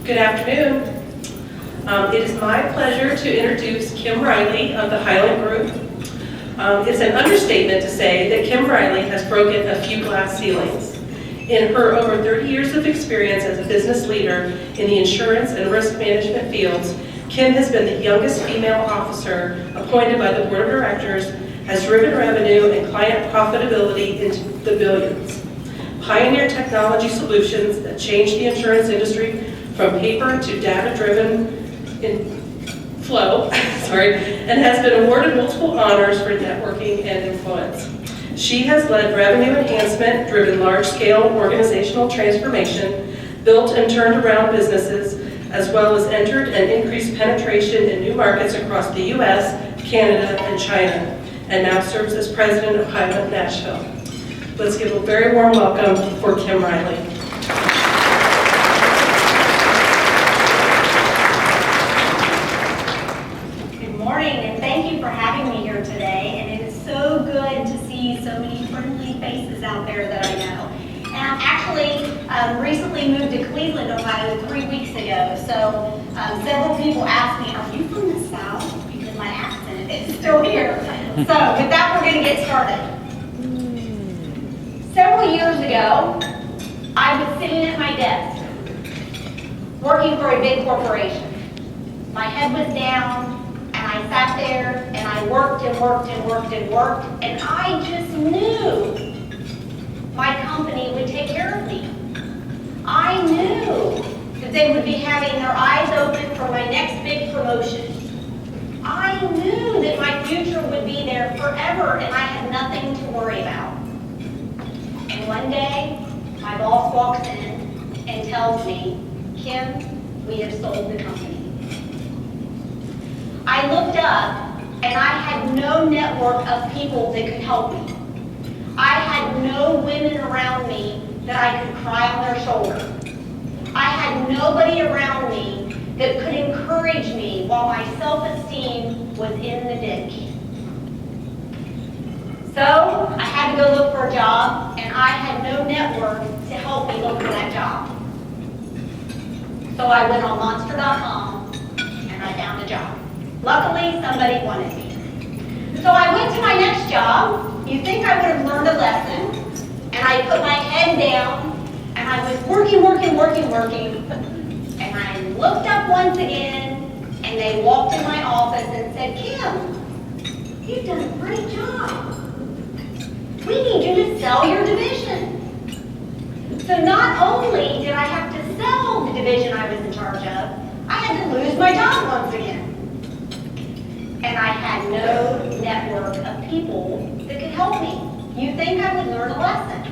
Good afternoon. It is my pleasure to introduce Kim Riley of the Hylant Group. It's an understatement to say that Kim Riley has broken a few glass ceilings. In her over 30 years of experience as a business leader in the insurance and risk management fields, Kim has been the youngest female officer appointed by the board of directors, has driven revenue and client profitability into the billions, pioneered technology solutions that changed the insurance industry from paper to data-driven flow, and has been awarded multiple honors for networking and influence. She has led revenue enhancement, driven large-scale organizational transformation, built and turned around businesses, as well as entered and increased penetration in new markets across the U.S., Canada, and China, and now serves as president of Hylant Nashville. Let's give a very warm welcome for Kim Riley. Good morning, and thank you for having me here today. And it is so good to see so many friendly faces out there that I know. And I actually recently moved to Cleveland, Ohio 3 weeks ago. So several people asked me, "Are you from the South?" Because my accent is still here. So with that, we're going to get started. Several years ago, I was sitting at my desk, working for a big corporation. My head was down, and I sat there, and I worked and worked and worked and worked, and I just knew my company would take care of me. I knew that they would be having their eyes open for my next big promotion. I knew that my future would be there forever, and I had nothing to worry about. And one day, my boss walks in and tells me, "Kim, we have sold the company." I looked up, and I had no network of people that could help me. I had no women around me that I could cry on their shoulder. I had nobody around me that could encourage me while my self-esteem was in the ditch. So I had to go look for a job, and I had no network to help me look for that job. So I went on monster.com, and I found a job. Luckily, somebody wanted me. So I went to my next job. You think I would have learned a lesson, and I put my head down, and I was working, and I looked up once again, and they walked in my office and said, "Kim, you've done a great job. We need you to sell your division." So not only did I have to sell the division I was in charge of, I had to lose my job once again. And I had no network of people that could help me. You think I would learn a lesson?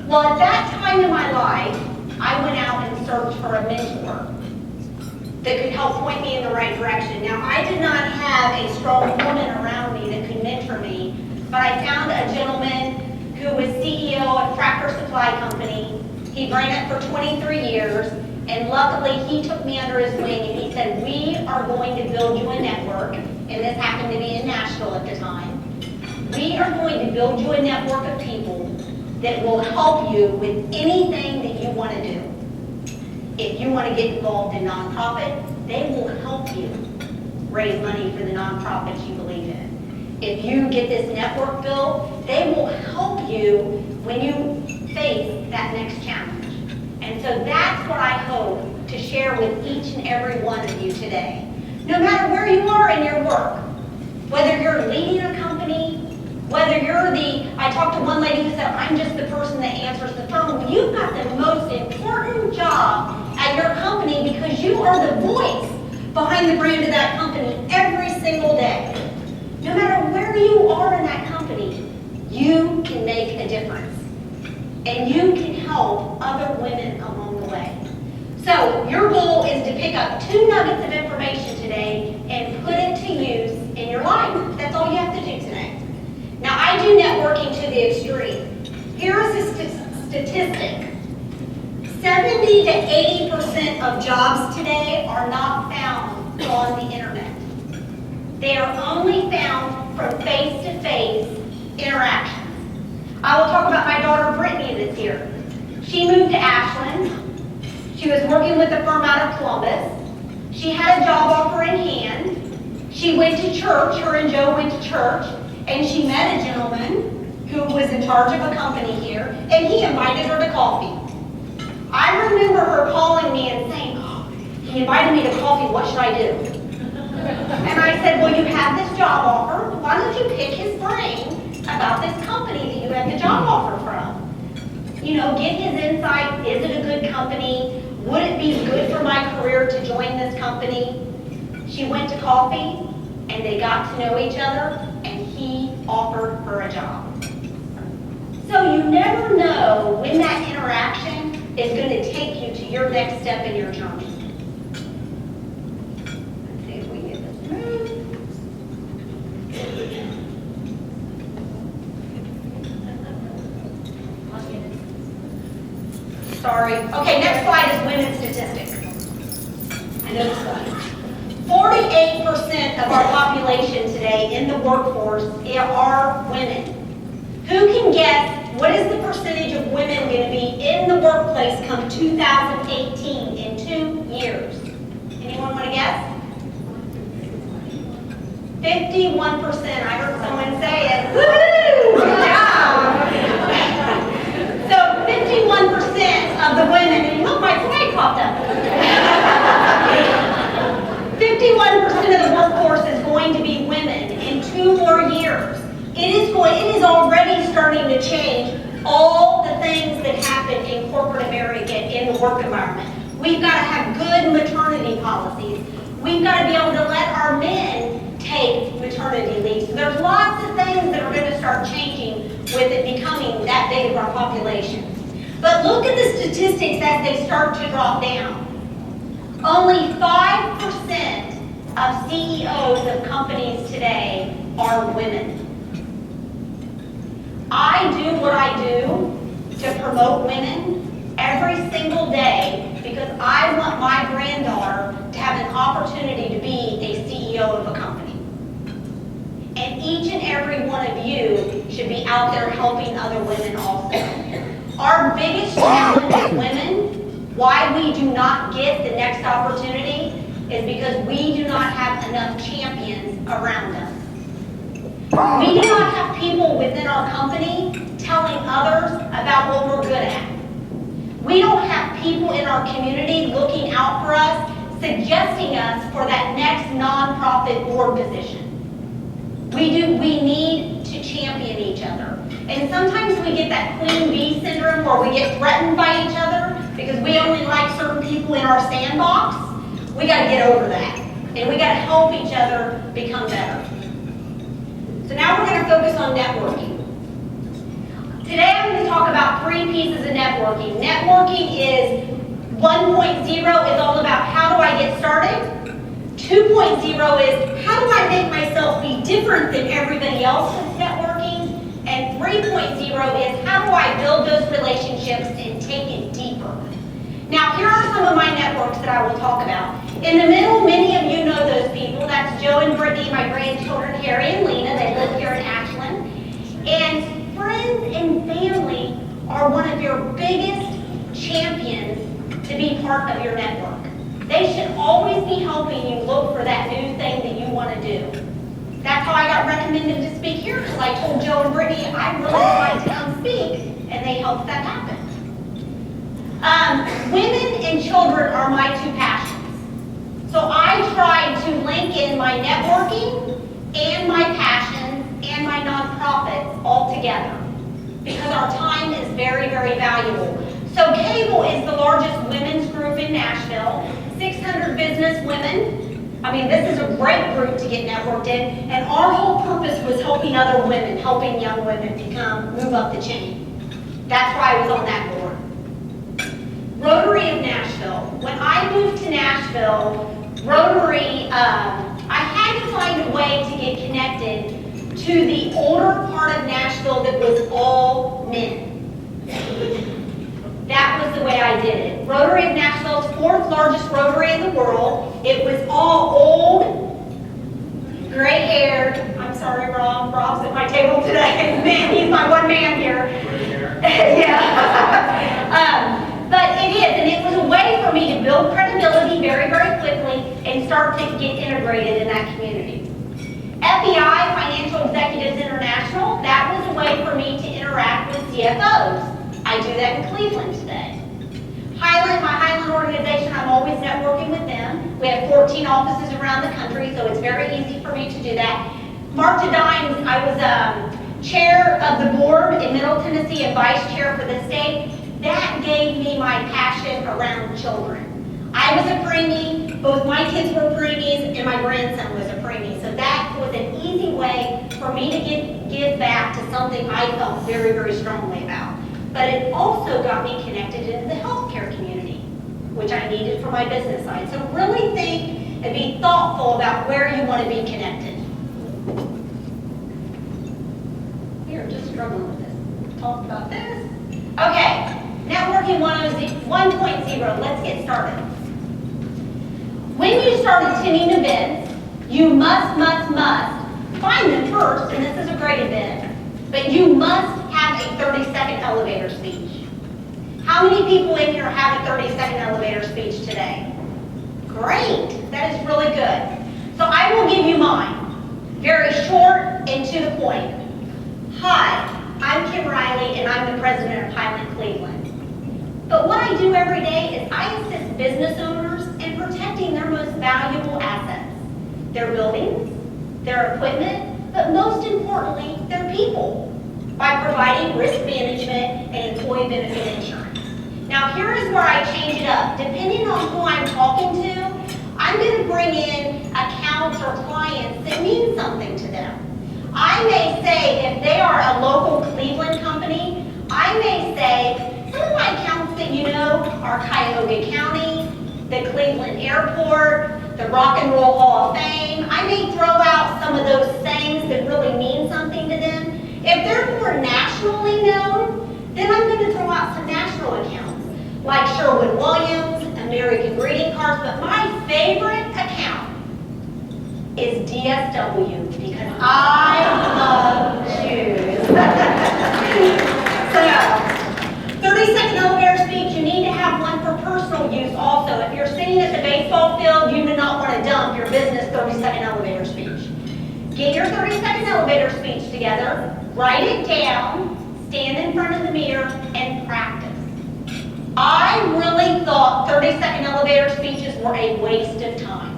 Well, at that time in my life, I went out and searched for a mentor that could help point me in the right direction. Now, I did not have a strong woman around me that could mentor me, but I found a gentleman who was CEO of Tractor Supply Company. He ran it for 23 years, and luckily he took me under his wing and he said, "We are going to build you a network," and this happened to be in Nashville at the time. "We are going to build you a network of people that will help you with anything that you want to do. If you want to get involved in nonprofit, they will help you raise money for the nonprofits you believe in. If you get this network built, they will help you when you face that next challenge." And so that's what I hope to share with each and every one of you today. No matter where you are in your work, whether you're leading a company, whether you're I talked to one lady who said, "I'm just the person that answers the phone." Well, you've got the most important job at your company because you are the voice behind the brand of that company every single day. No matter where you are in that company, you can make a difference. And you can help other women along the way. So your goal is to pick up 2 nuggets of information today and put it to use in your life. That's all you have to do today. Now, I do networking to the extreme. Here is a statistic. 70 to 80% of jobs today are not found on the internet. They are only found from face-to-face interactions. I will talk about my daughter Brittany that's here. She moved to Ashland. She was working with a firm out of Columbus. She had a job offer in hand. She went to church, her and Joe went to church, and she met a gentleman who was in charge of a company here, and he invited her to coffee. I remember her calling me and saying, "Oh, he invited me to coffee, what should I do?" And I said, "Well, you have this job offer. Why don't you pick his brain about this company that you have the job offer from? You know, get his insight. Is it a good company? Would it be good for my career to join this company?" She went to coffee, and they got to know each other, and he offered her a job. So you never know when that interaction is going to take you to your next step in your journey. Let's see if we get this moved. Sorry. Okay, next slide is women's statistics. I know this one. 48% of our population today in the workforce are women. Who can guess what is the percentage of women going to be in the workplace come 2018 in 2 years? Anyone want to guess? 51%. I heard someone say it. Woo! Good job. So 51% of the women, and look, my flag popped up. 51% of the workforce is going to be women in 2 more years. It is already starting to change all the things that happen in corporate America in the work environment. We've got to have good maternity policies. We've got to be able to let our men take maternity leave. So there's lots of things that are going to start changing with it becoming that big of our population. But look at the statistics as they start to drop down. Only 5% of CEOs of companies today are women. I do what I do to promote women every single day because I want my granddaughter to have an opportunity to be a CEO of a company. And each and every one of you should be out there helping other women also. Our biggest challenge as women, why we do not get the next opportunity, is because we do not have enough champions around us. We do not have people within our company telling others about what we're good at. We don't have people in our community looking out for us, suggesting us for that next nonprofit board position. We need to champion each other. And sometimes we get that queen bee syndrome where we get threatened by each other because we only like certain people in our sandbox. We got to get over that. And we got to help each other become better. So now we're going to focus on networking. Today I'm going to talk about 3 pieces of networking. Networking is 1.0 is all about how do I get started. 2.0 is how do I make myself be different than everybody else who's networking. And 3.0 is how do I build those relationships and take it deeper. Now here are some of my networks that I will talk about. In the middle, many of you know those people. That's Joe and Brittany, my grandchildren, Harry and Lena. They live here in Ashland. And friends and family are one of your biggest champions to be part of your network. They should always be helping you look for that new thing that you want to do. That's how I got recommended to speak here, because I told Joe and Brittany I really would like to come speak, and they helped that happen. Women and children are my 2 passions. So I try to link in my networking and my passions and my nonprofits all together because our time is very, very valuable. So Cable is the largest women's group in Nashville, 600 business women. I mean, this is a great group to get networked in, and our whole purpose was helping other women, helping young women move up the chain. That's why I was on that board. Rotary of Nashville. When I moved to Nashville, Rotary, I had to find a way to get connected to the older part of Nashville that was all men. That was the way I did it. Rotary of Nashville's 4th largest Rotary in the world. It was all old, gray-haired. I'm sorry, Rob. Rob's at my table today. Man, he's my one man here. Yeah. But it is, and it was a way for me and start to get integrated in that community. FEI, Financial Executives International, that was a way for me to interact with CFOs. I do that in Cleveland today. Hylant, my Hylant organization, I'm always networking with them. We have 14 offices around the country, so it's very easy for me to do that. Mark to Dimes, I was chair of the board in Middle Tennessee and vice chair for the state. That gave me my passion around children. I was a preemie, both my kids were preemies, and my grandson was a preemie. So that was an easy way for me to give back to something I felt very, very strongly about. But it also got me connected into the healthcare community, which I needed for my business side. So really think and be thoughtful about where you want to be connected. We are just struggling with this. Talk about this. Okay, networking 1.0. Let's get started. When you start attending events, you must find them first, and this is a great event, but you must have a 30-second elevator speech. How many people in here have a 30-second elevator speech today? Great, that is really good. So I will give you mine. Very short and to the point. Hi, I'm Kim Riley, and I'm the president of Hylant, Cleveland. But what I do every day is I assist business owners in protecting their most valuable assets. Their buildings, their equipment, but most importantly, their people, by providing risk management and employee benefit insurance. Now here is where I change it up. Depending on who I'm talking to, I'm going to bring in accounts or clients that mean something to them. I may say, if they are a local Cleveland company, I may say, some of my accounts that you know are Cuyahoga County, the Cleveland Airport, the Rock and Roll Hall of Fame. I may throw out some of those things that really mean something to them. If they're more nationally known, then I'm going to throw out some national accounts, like Sherwin-Williams, American Greeting Cards, but my favorite account is DSW, because I love shoes. So, 30-second elevator speech, you need to have one for personal use also. If you're sitting at the baseball field, you do not want to dump your business 30-second elevator speech. Get your 30-second elevator speech together, write it down, stand in front of the mirror, and practice. I really thought 30-second elevator speeches were a waste of time.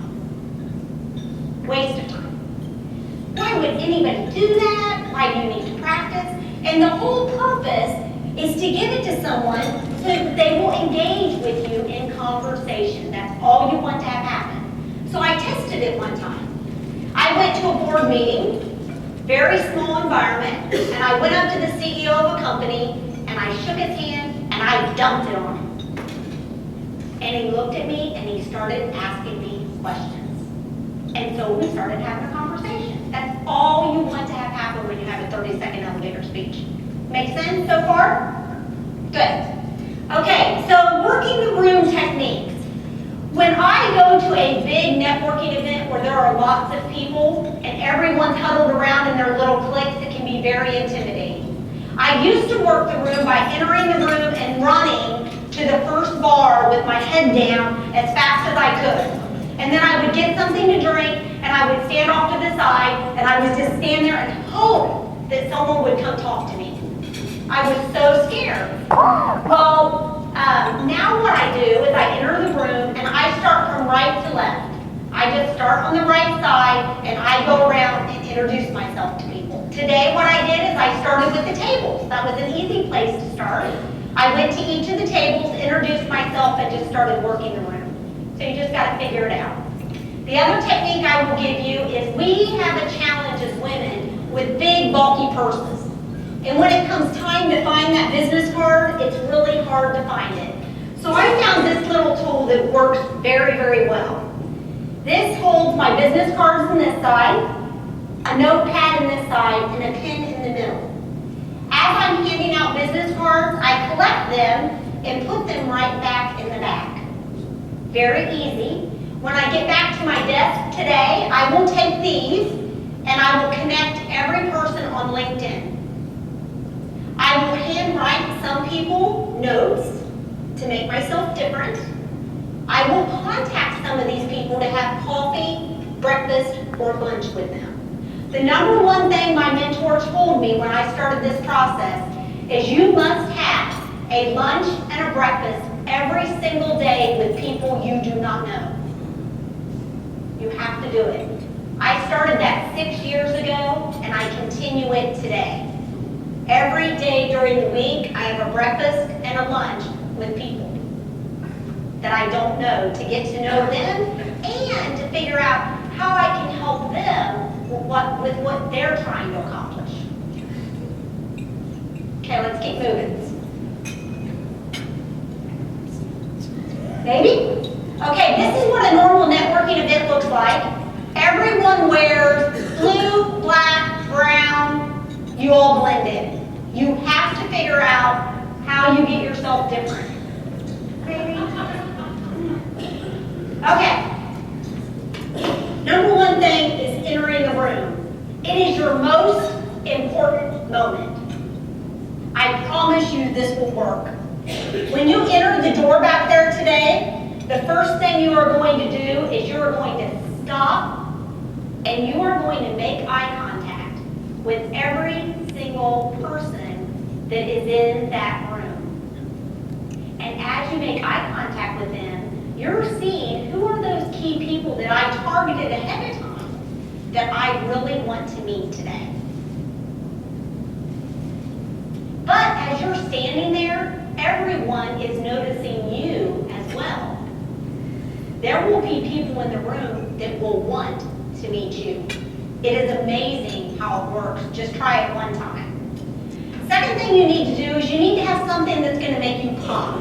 Waste of time. Why would anybody do that? Why do you need to practice? And the whole purpose is to give it to someone so that they will engage with you in conversation. That's all you want to have happen. So I tested it one time. I went to a board meeting, very small environment, and I went up to the CEO of a company, and I shook his hand, and I dumped it on him. And he looked at me, and he started asking me questions. And so we started having a conversation. That's all you want to have happen when you have a 30-second elevator speech. Make sense so far? Good. Okay, so working the room techniques. When I go to a big networking event where there are lots of people and everyone's huddled around in their little cliques, it can be very intimidating. I used to work the room by entering the room and running to the first bar with my head down as fast as I could. And then I would get something to drink and I would stand off to the side and I would just stand there and hope that someone would come talk to me. I was so scared. Well, now what I do is I enter the room and I start from right to left. I just start on the right side and I go around and introduce myself to people. Today what I did is I started with the tables. That was an easy place to start. I went to each of the tables, introduced myself, and just started working the room. So you just got to figure it out. The other technique I will give you is we have a challenge as women with big bulky purses. And when it comes time to find that business card, it's really hard to find it. So I found this little tool that works very, very well. This holds my business cards on this side, a notepad on this side, and a pen in the middle. As I'm handing out business cards, I collect them and put them right back in the back. Very easy. When I get back to my desk today, I will take these and I will connect every person on LinkedIn. I will handwrite some people notes to make myself different. I will contact some of these people to have coffee, breakfast, or lunch with them. The number one thing my mentor told me when I started this process is you must have a lunch and a breakfast every single day with people you do not know. You have to do it. I started that 6 years ago, and I continue it today. Every day during the week, I have a breakfast and a lunch with people that I don't know to get to know them and to figure out how I can help them with what they're trying to accomplish. Okay, let's keep moving. Maybe? Okay, this is what a normal networking event looks like. Everyone wears blue, black, brown. You all blend in. You have to figure out how you get yourself different. Maybe? Okay. Number one thing is entering the room. It is your most important moment. I promise you this will work. When you enter the door back there today, the first thing you are going to do is you are going to stop and you are going to make eye contact with every single person that is in that room. And as you make eye contact with them, you're seeing who are those key people that I targeted ahead of time that I really want to meet today. But as you're standing there, everyone is noticing you as well. There will be people in the room that will want to meet you. It is amazing how it works. Just try it one time. Second thing you need to do is you need to have something that's going to make you pop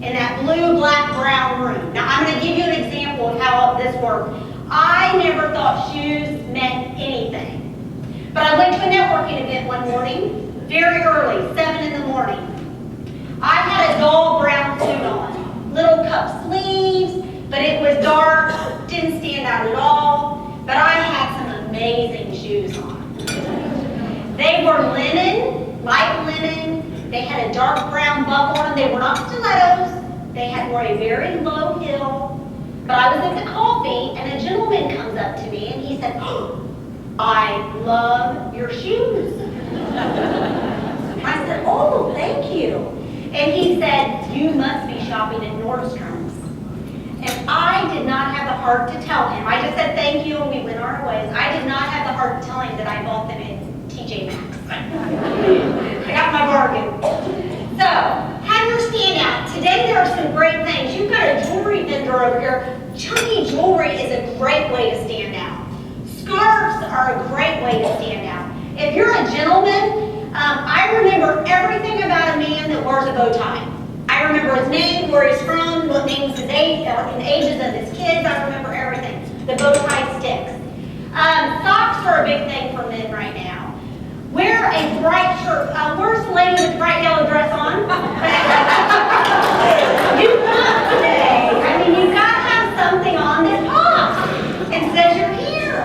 in that blue, black, brown room. Now I'm going to give you an example of how this works. I never thought shoes meant anything. But I went to a networking event one morning, very early, 7 in the morning. I had a dull brown suit on, little cup sleeves, but it was dark, didn't stand out at all, but I had some amazing shoes on. They were linen, light linen, they had a dark brown buckle on them, they were not stilettos, they were a very low heel, but I was at the coffee and a gentleman comes up to me and he said, "Oh, I love your shoes." I said, "Oh, thank you." And he said, "You must be shopping at Nordstrom's." And I did not have the heart to tell him. I just said thank you and we went our ways. I did not have the heart to tell him that I bought them at TJ Maxx. I got my bargain. So, have your standout. Today there are some great things. You've got a jewelry vendor over here. Chunky jewelry is a great way to stand out. Scarves are a great way to stand out. If you're a gentleman, I remember everything about a man that wears a bow tie. I remember his name, where he's from, what names his age, and the ages of his kids. I remember everything. The bow tie sticks. Socks are a big thing for men right now. Wear a bright shirt. Where's the lady with the bright yellow dress on? You come today. I mean, you've got to have something on that pops and says you're here.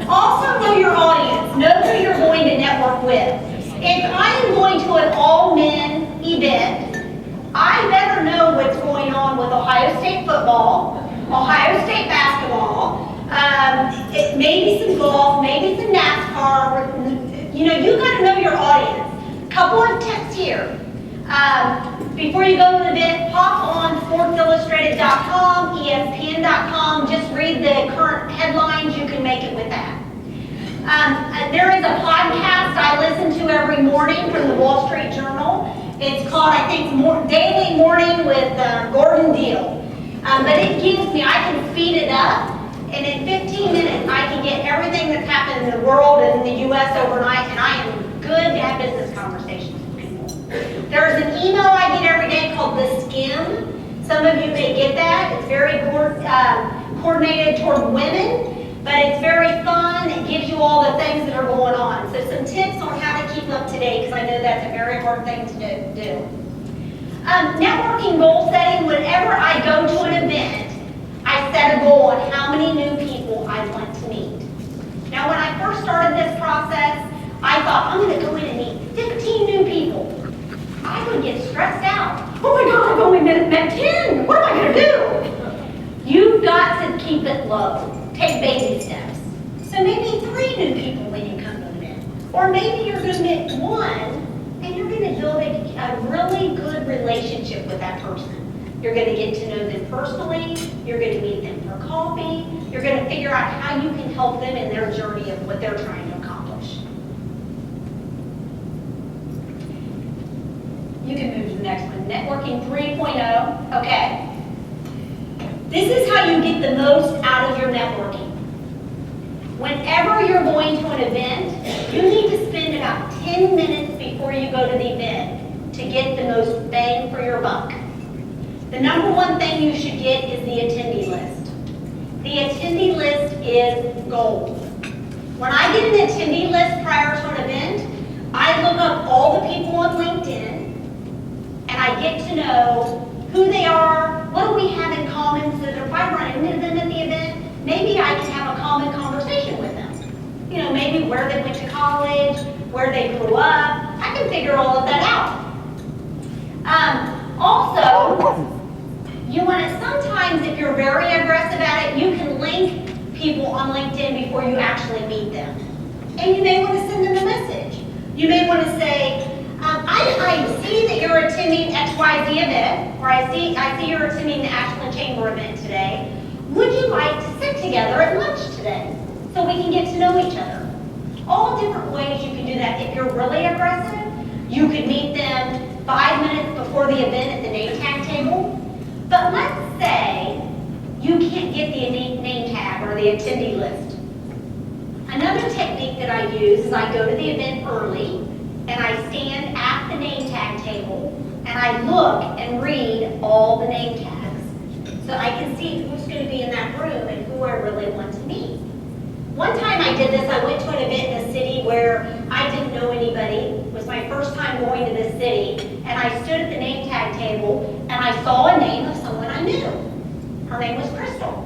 Also know your audience. Know who you're going to network with. If I am going to an all-men event, I better know what's going on with Ohio State football, Ohio State basketball, maybe some golf, maybe some NASCAR. You know, you got to know your audience. Couple of tips here. Before you go to the event, pop on SportsIllustrated.com, ESPN.com. Just read the current headlines. You can make it with that. There is a podcast I listen to every morning from the Wall Street Journal. It's called, I think, Daily Morning with Gordon Deal. But it gives me, I can speed it up, and in 15 minutes I can get everything that's happened in the world and in the U.S. overnight, and I am good to have business conversations with people. There's an email I get every day called The Skim. Some of you may get that. It's very coordinated toward women. But it's very fun. It gives you all the things that are going on. So some tips on how to keep up to date, because I know that's a very hard thing to do. Networking goal setting, whenever I go to an event, I set a goal on how many new people I want to meet. Now, when I first started this process, I thought, I'm going to go in and meet 15 new people. I would get stressed out. Oh my God, I've only met haven't met 10. What am I going to do? You've got to keep it low. Take baby steps. So maybe 3 new people when you come to the event. Or maybe you're going to meet 1 and you're going to build a really good relationship with that person. You're going to get to know them personally. You're going to meet them for coffee. You're going to figure out how you can help them in their journey of what they're trying to accomplish. You can move to the next one. Networking 3.0. Okay. This is how you get the most out of your networking. Whenever you're going to an event, you need to spend about 10 minutes before you go to the event to get the most bang for your buck. The number 1 thing you should get is the attendee list. The attendee list is gold. When I get an attendee list prior to an event, I look up all the people on LinkedIn, and I get to know who they are, what do we have in common, so that if I run into them at the event, maybe I can have a common conversation with them. You know, maybe where they went to college, where they grew up. I can figure all of that out. Also, you want to, sometimes if you're very aggressive at it, you can link people on LinkedIn before you actually meet them. And you may want to send them a message. You may want to say, I see that you're attending XYZ event, or I see you're attending the Ashland Chamber event today. Would you like to sit together at lunch today so we can get to know each other? All different ways you can do that. If you're really aggressive, you could meet them 5 minutes before the event at the name tag table. But let's say you can't get the name tag or the attendee list. Another technique that I use is I go to the event early and I stand at the name tag table and I look and read all the name tags so I can see who's going to be in that room and who I really want to meet. One time I did this, I went to an event in a city where I didn't know anybody. It was my first time going to this city, and I stood at the name tag table and I saw a name of someone I knew. Her name was Crystal.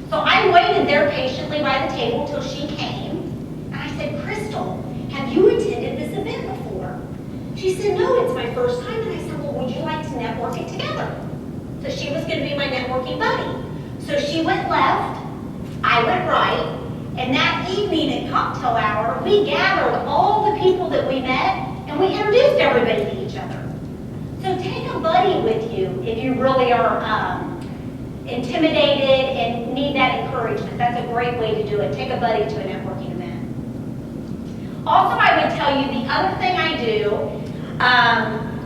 So I waited there patiently by the table till she came, and I said, Crystal, have you attended this event before? She said, no, it's my first time. And I said, well, would you like to network it together? So she was going to be my networking buddy. So she went left, I went right, and that evening at cocktail hour, we gathered all the people that we met, and we introduced everybody to each other. So take a buddy with you if you really are intimidated and need that encouragement. That's a great way to do it. Take a buddy to a networking event. Also, I would tell you the other thing I do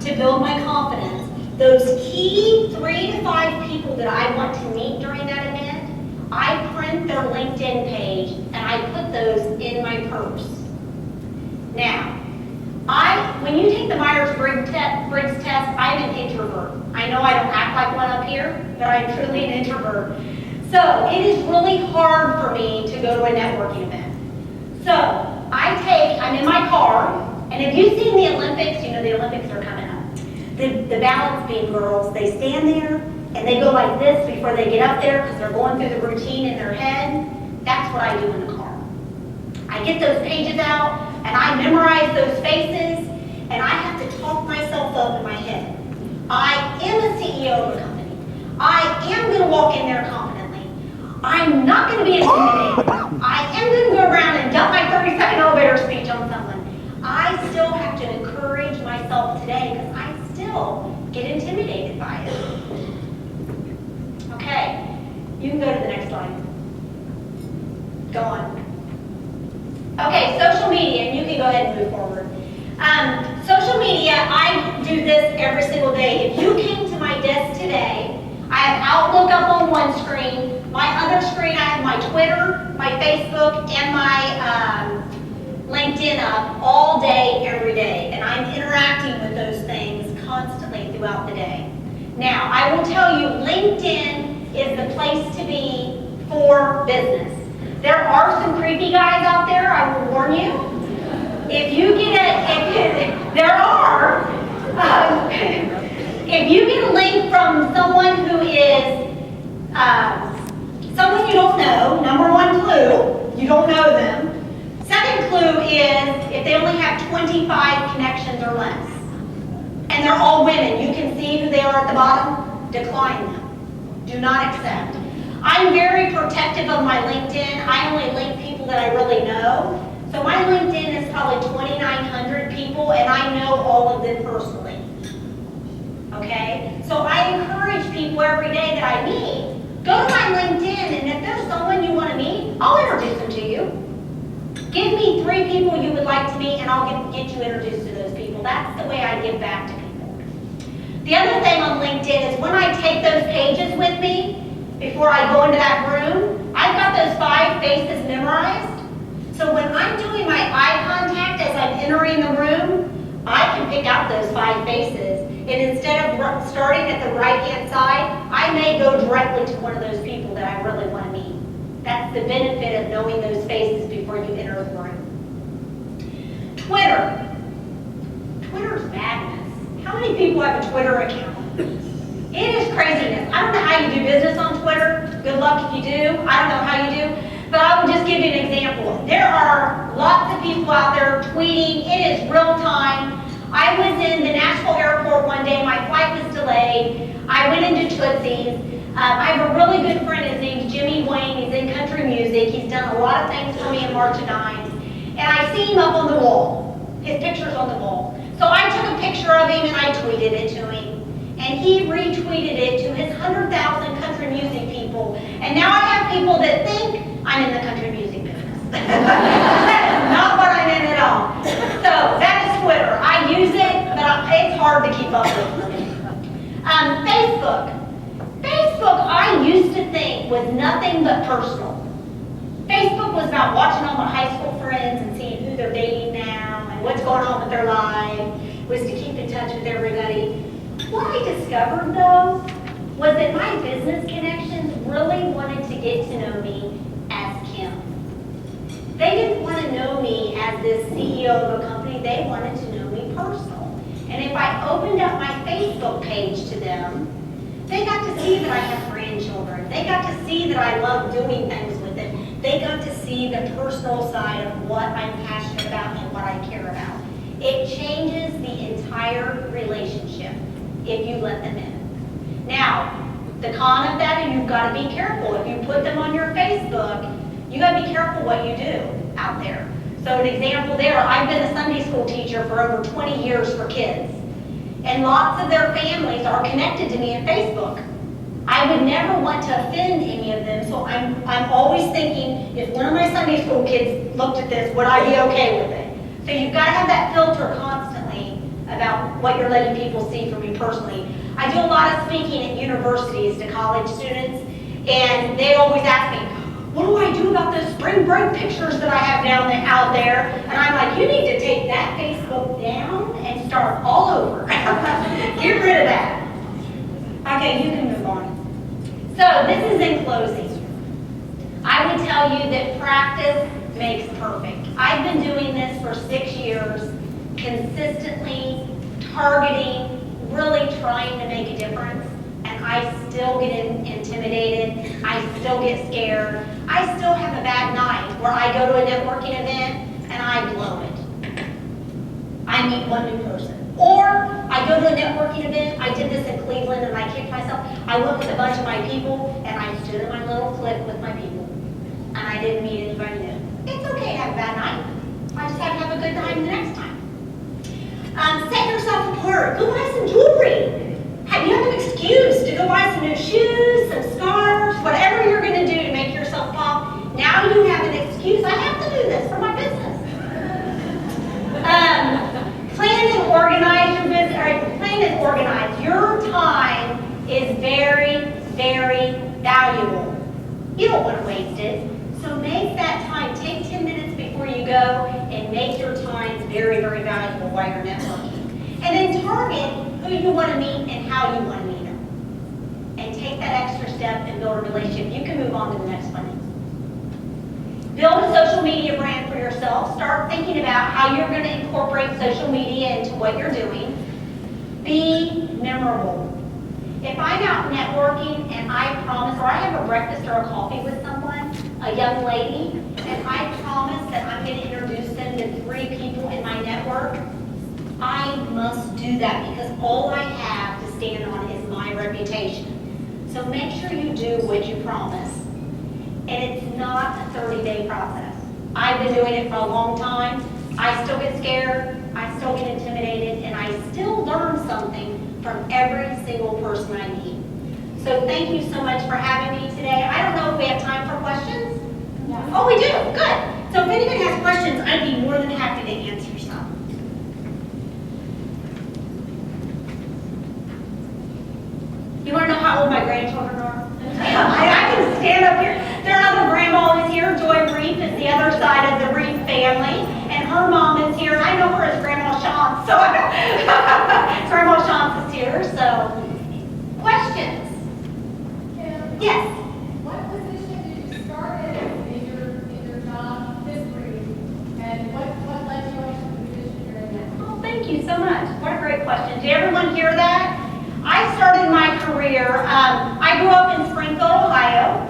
to build my confidence, those key 3 to 5 people that I want to meet during that event, I print their LinkedIn page and I put those in my purse. Now, when you take the Myers-Briggs test, I'm an introvert. I know I don't act like one up here, but I'm truly an introvert. So it is really hard for me to go to a networking event. So I'm in my car, and if you've seen the Olympics, you know the Olympics are coming up. The balance beam girls, they stand there, and they go like this before they get up there because they're going through the routine in their head. That's what I do in the car. I get those pages out, and I memorize those faces, and I have to talk myself up in my head. I am a CEO of a company. I am going to walk in there confidently. I'm not going to be intimidated. I am going to go around and dump my 30-second elevator speech on someone. I still have to encourage myself today because I still get intimidated by it. Okay, you can go to the next slide. Go on. Okay, social media, and you can go ahead and move forward. Social media, I do this every single day. If you came to my desk today, I have Outlook up on one screen. My other screen, I have my Twitter, my Facebook, and my LinkedIn up all day, every day. And I'm interacting with those things constantly throughout the day. Now, I will tell you, LinkedIn is the place to be for business. There are some creepy guys out there, I will warn you. If you get a link from someone who is someone you don't know, number 1 clue, you don't know them. Second clue is if they only have 25 connections or less. And they're all women. You can see who they are at the bottom. decline them. Do not accept. I'm very protective of my LinkedIn. I only link people that I really know. So my LinkedIn is probably 2,900 people, and I know all of them personally. Okay? So I encourage people every day that I meet, go to my LinkedIn, and if there's someone you want to meet, I'll introduce them to you. Give me 3 people you would like to meet, and I'll get you introduced to those people. That's the way I give back to people. The other thing on LinkedIn is when I take those pages with me, before I go into that room, I've got those 5 faces memorized. So when I'm doing my eye contact as I'm entering the room, I can pick out those 5 faces. And instead of starting at the right-hand side, I may go directly to one of those people that I really want to meet. That's the benefit of knowing those faces before you enter the room. Twitter. Twitter's madness. How many people have a Twitter account? It is craziness. I don't know how you do business on Twitter. Good luck if you do. I don't know how you do. But I will just give you an example. There are lots of people out there tweeting. It is real time. I was in the Nashville airport one day. My flight was delayed. I went into Tootsie's. I have a really good friend. His name's Jimmy Wayne. He's in country music. He's done a lot of things for me in March of Dimes. And I see him up on the wall. His picture's on the wall. So I took a picture of him and I tweeted it to him. And he retweeted it to his 100,000 country music people. And now I have people that think I'm in the country music business. That is not what I'm in at all. So that is Twitter. I use it, but it's hard to keep up with for me. Facebook. Facebook, I used to think was nothing but personal. Facebook was about watching all my high school friends and seeing who they're dating now and what's going on with their life. It was to keep in touch with everybody. What I discovered, though, was that my business connections really wanted to get to know me as Kim. They didn't want to know me as this CEO of a company. They wanted to know me personal. And if I opened up my Facebook page to them, they got to see that I have grandchildren. They got to see that I love doing things with them. They got to see the personal side of what I'm passionate about and what I care about. It changes the entire relationship if you let them in. Now, the con of that is you've got to be careful. If you put them on your Facebook, you got to be careful what you do out there. So an example there, I've been a Sunday school teacher for over 20 years for kids. And lots of their families are connected to me on Facebook. I would never want to offend any of them, so I'm always thinking, if one of my Sunday school kids looked at this, would I be okay with it? So you've got to have that filter constantly about what you're letting people see from you personally. I do a lot of speaking at universities to college students, and they always ask me, what do I do about those spring break pictures that I have out there? And I'm like, you need to take that Facebook down and start all over. Get rid of that. Okay, you can move on. So this is in closing. I would tell you that practice makes perfect. I've been doing this for 6 years, consistently, targeting, really trying to make a difference. And I still get intimidated. I still get scared. I still have a bad night where I go to a networking event and I blow it. I meet one new person. Or I go to a networking event. I did this in Cleveland and I kicked myself. I went with a bunch of my people and I stood in my little clique with my people. And I didn't meet anybody new. It's okay to have a bad night. I just have to have a good time the next time. Set yourself apart. Go buy some jewelry. You have an excuse to go buy some new shoes, some scarves, whatever you're going to do to make yourself pop. Now you have an excuse. I have to do this for my business. Plan and organize your business. Plan and organize. Your time is very, very valuable. You don't want to waste it. So make that time. Take 10 minutes before you go and make your time very, very valuable while you're networking. And then target who you want to meet and how you want to meet them. And take that extra step and build a relationship. You can move on to the next one. Build a social media brand for yourself. Start thinking about how you're going to incorporate social media into what you're doing. Be memorable. If I'm out networking and I promise, or I have a breakfast or a coffee with someone, a young lady, and I promise that I'm going to introduce them to 3 people in my network, I must do that because all I have to stand on is my reputation. reputation. So make sure you do what you promise. And it's not a 30-day process. I've been doing it for a long time. I still get scared, I still get intimidated, and I still learn something from every single person I meet. So thank you so much for having me today. I don't know if we have time for questions? No. Oh, we do, good. So if anybody has questions, I'd be more than happy to answer some. You want to know how old my grandchildren are? I can stand up here. Their other grandma is here. Joy Reef is the other side of the Reef family. And her mom is here. I know her as Grandma Shantz. So Grandma Shantz is here. So, questions? Kim, Yes. what position did you start in your job history, and what led you up to the position you're in now? Oh, thank you so much. What a great question. Did everyone hear that? I started my career, I grew up in Springfield, Ohio.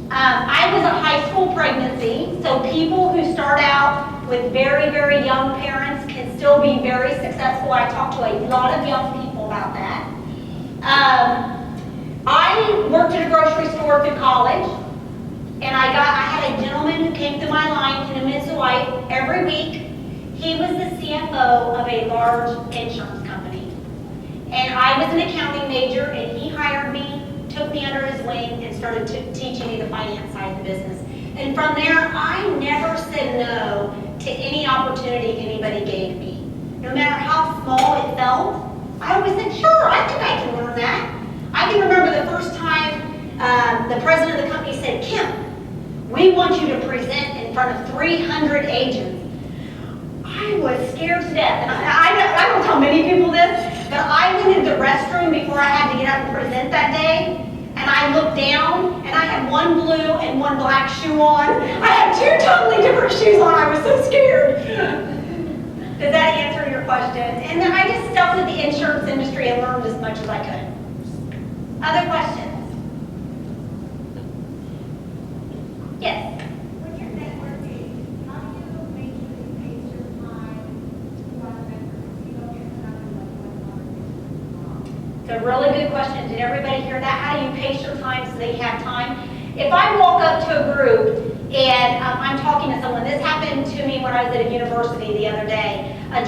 I was a high school pregnancy, so people who start out with very, very young parents can still be very successful. I talk to a lot of young people about that. I worked at a grocery store through college, and I had a gentleman who came through my line, him and his wife, every week. He was the CFO of a large insurance company. And I was an accounting major, and he hired me, took me under his wing, and started teaching me the finance side of the business. And from there, I never said no to any opportunity anybody gave me. No matter how small it felt, I always said, sure, I think I can learn that. I can remember the first time the president of the company said, Kim, we want you to present in front of 300 agents. I was scared to death. And I don't tell many people this, but I went into the restroom before I had to get up and present that day, and I looked down, and I had one blue and one black shoe on. I had two totally different shoes on. I was so scared. Does that answer your question? And then I just stuck with the insurance industry and learned as much as I could. Other questions? Yes? When you're networking, how do you make sure you pace your time while networking? You don't get stuck in like one It's a really good question. Did everybody hear that? How do you pace your time so that you have time? If I walk up to a group and I'm talking to someone, this happened to me when I was at a university the other day. A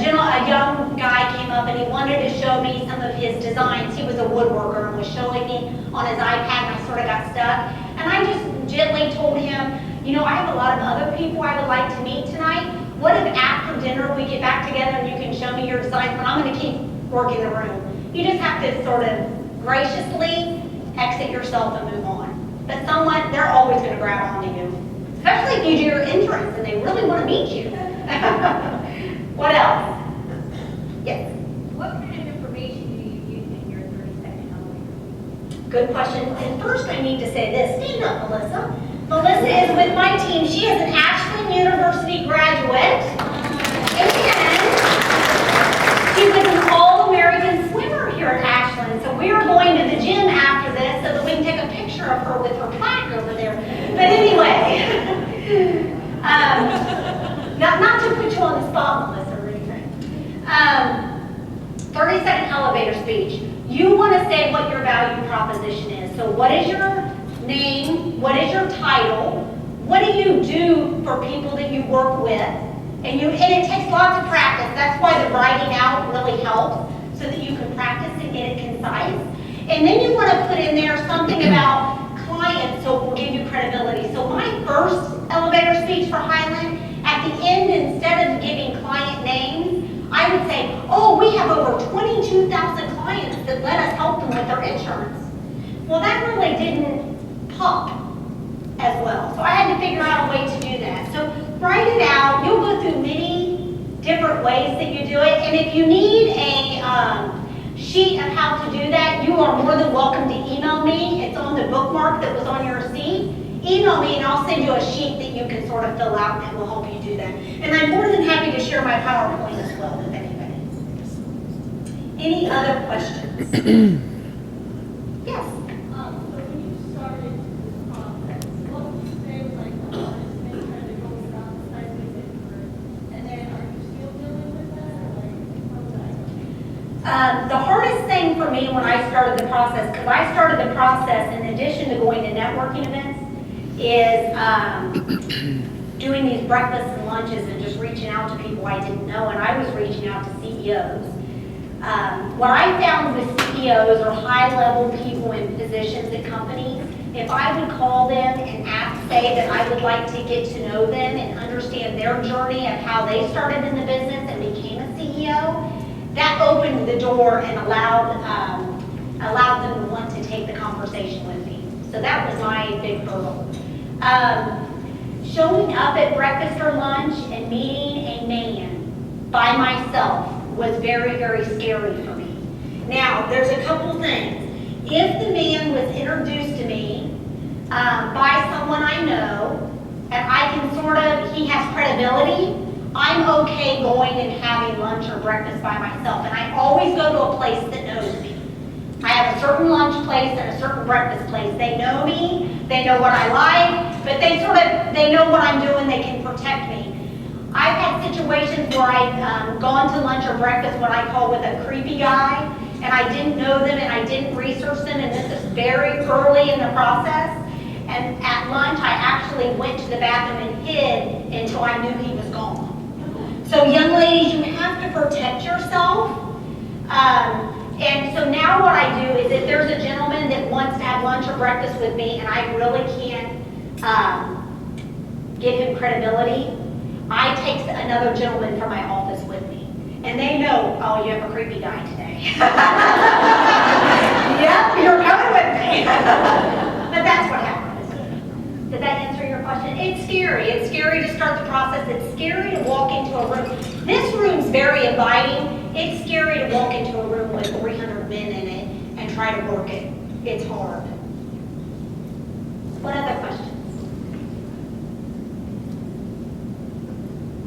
young guy came up and he wanted to show me some of his designs. He was a woodworker and was showing me on his iPad, and I sort of got stuck. And I just gently told him, you know, I have a lot of other people I would like to meet tonight. What if after dinner we get back together and you can show me your designs, but I'm going to keep working the room. You just have to sort of graciously exit yourself and move on. But someone, they're always going to grab onto you, especially if you do your entrance and they really want to meet you. What else? Yes. What kind of information do you use in your 30-second elevator? Good question. And first I need to say this. Stand up, Melissa. Melissa is with my team. She is an Ashland University graduate. And she was an All-American swimmer here at Ashland. So we are going to the gym after this so that we can take a picture of her with her plaque over there. But anyway, not to put you on the spot, Melissa, or anything. 30-second elevator speech. You want to say what your value proposition is. So what is your name? What is your title? What do you do for people that you work with? And it takes lots of practice. That's why the writing out really helps, so that you can practice and get it concise. And then you want to put in there something about clients, so it will give you credibility. So my first elevator speech for Hylant, at the end, instead of giving client names, I would say, oh, we have over 22,000 clients that let us help them with their insurance. Well, that really didn't pop as well. So I had to figure out a way to do that. So write it out. You'll go through many different ways that you do it. And if you need a sheet of how to do that, you are more than welcome to email me. It's on the bookmark that was on your seat. Email me and I'll send you a sheet that you can sort of fill out that will help you do that. And I'm more than happy to share my PowerPoint as well with anybody. Any other questions? Yes? So when you started this process, what would you say was like the hardest thing trying to go about the site visit? And then are you still dealing with that? Or like, how would I go? The hardest thing for me when I started the process, because I started the process in addition to going to networking events, is doing these breakfasts and lunches and just reaching out to people I didn't know, and I was reaching out to CEOs. What I found with CEOs or high-level people in positions at companies, if I would call them and say that I would like to get to know them and understand their journey of how they started in the business and became a CEO, that opened the door and allowed them to want to take the conversation with me. So that was my big hurdle. Showing up at breakfast or lunch and meeting a man by myself was very, very scary for me. Now, there's a couple things. If the man was introduced to me by someone I know, and I can he has credibility, I'm okay going and having lunch or breakfast by myself. And I always go to a place that knows me. I have a certain lunch place and a certain breakfast place. They know me, they know what I like, but they know what I'm doing, they can protect me. I've had situations where I've gone to lunch or breakfast, what I call with a creepy guy, and I didn't know them and I didn't research them, and this is very early in the process. And at lunch, I actually went to the bathroom and hid until I knew he was gone. So young ladies, you have to protect yourself. And so now what I do is if there's a gentleman that wants to have lunch or breakfast with me and I really can't give him credibility, I take another gentleman from my office with me. And they know, oh, you have a creepy guy today. Yep, you're coming with me. But that's what happens. Did that answer your question? It's scary. It's scary to start the process. It's scary to walk into a room. This room's very inviting. It's scary to walk into a room with 300 men in it and try to work it. It's hard. What other questions?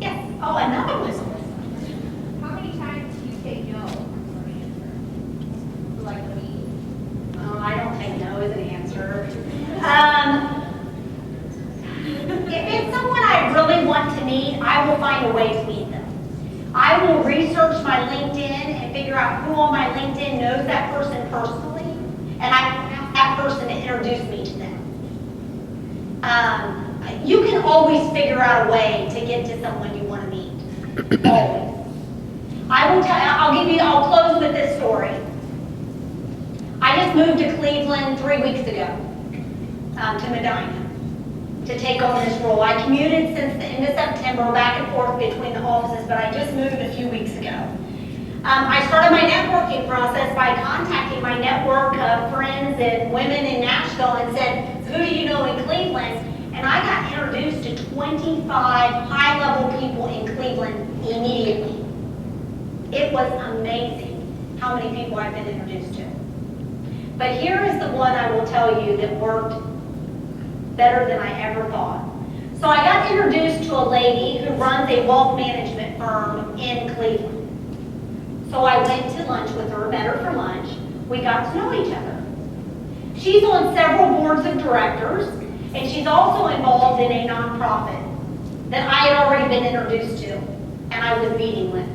Yes. Oh, another one. How many times do you say no for an answer? Like me? Oh, I don't think no is an answer. If it's someone I really want to meet, I will find a way to meet them. I will research my LinkedIn and figure out who on my LinkedIn knows that person personally, and I can ask that person to introduce me to them. You can always figure out a way to get to someone you want to meet. Always. I'll close with this story. I just moved to Cleveland 3 weeks ago, to Medina, to take on this role. I commuted since the end of September back and forth between the offices, but I just moved a few weeks ago. I started my networking process by contacting my network of friends and women in Nashville and said, who do you know in Cleveland? And I got introduced to 25 high-level people in Cleveland immediately. It was amazing how many people I've been introduced to. But here is the one I will tell you that worked better than I ever thought. So I got introduced to a lady who runs a wealth management firm in Cleveland. So I went to lunch with her, met her for lunch. We got to know each other. She's on several boards of directors, and she's also involved in a nonprofit that I had already been introduced to and I was meeting with.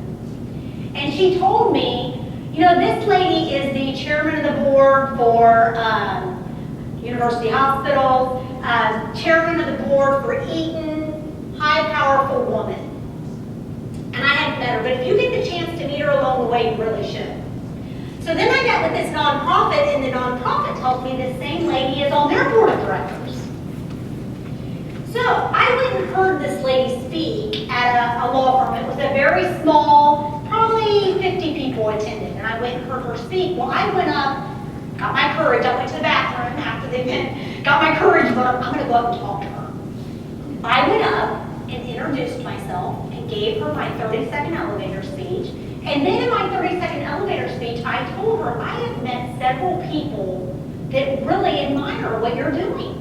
And she told me, you know, this lady is the chairman of the board for University Hospitals, chairman of the board for Eaton, high, powerful woman. And I hadn't met her, but if you get the chance to meet her along the way, you really should. So then I met with this nonprofit, and the nonprofit told me this same lady is on their board of directors. So I went and heard this lady speak at a law firm. It was a very small, probably 50 people attended, and I went and heard her speak. Well, I went up, got my courage. I went to the bathroom after the event, got my courage, but I'm going to go up and talk to her. I went up and introduced myself and gave her my 30-second elevator speech. And then in my 30-second elevator speech, I told her I have met several people that really admire what you're doing.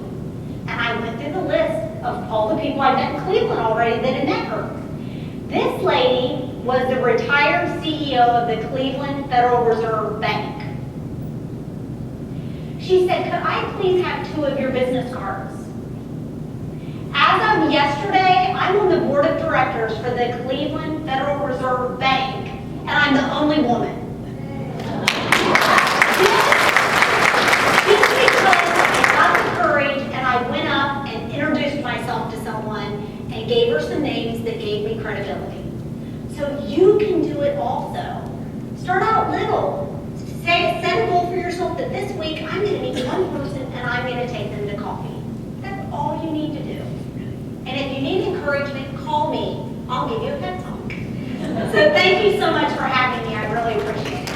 And I went through the list of all the people I met in Cleveland already that had met her. This lady was the retired CEO of the Cleveland Federal Reserve Bank. She said, could I please have 2 of your business cards? As of yesterday, I'm on the board of directors for the Cleveland Federal Reserve Bank, and I'm the only woman. someone and gave her some names that gave me credibility. So you can do it also. Start out little. Set a goal for yourself that this week I'm going to meet one person and I'm going to take them to coffee. That's all you need to do. And if you need encouragement, call me. I'll give you a pep talk. So thank you so much for having me. I really appreciate it.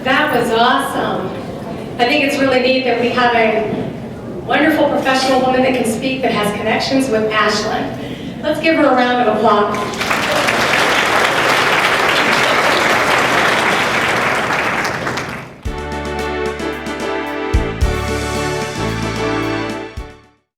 That was awesome. I think it's really neat that we have a wonderful professional woman that can speak that has connections with Ashland. Let's give her a round of applause.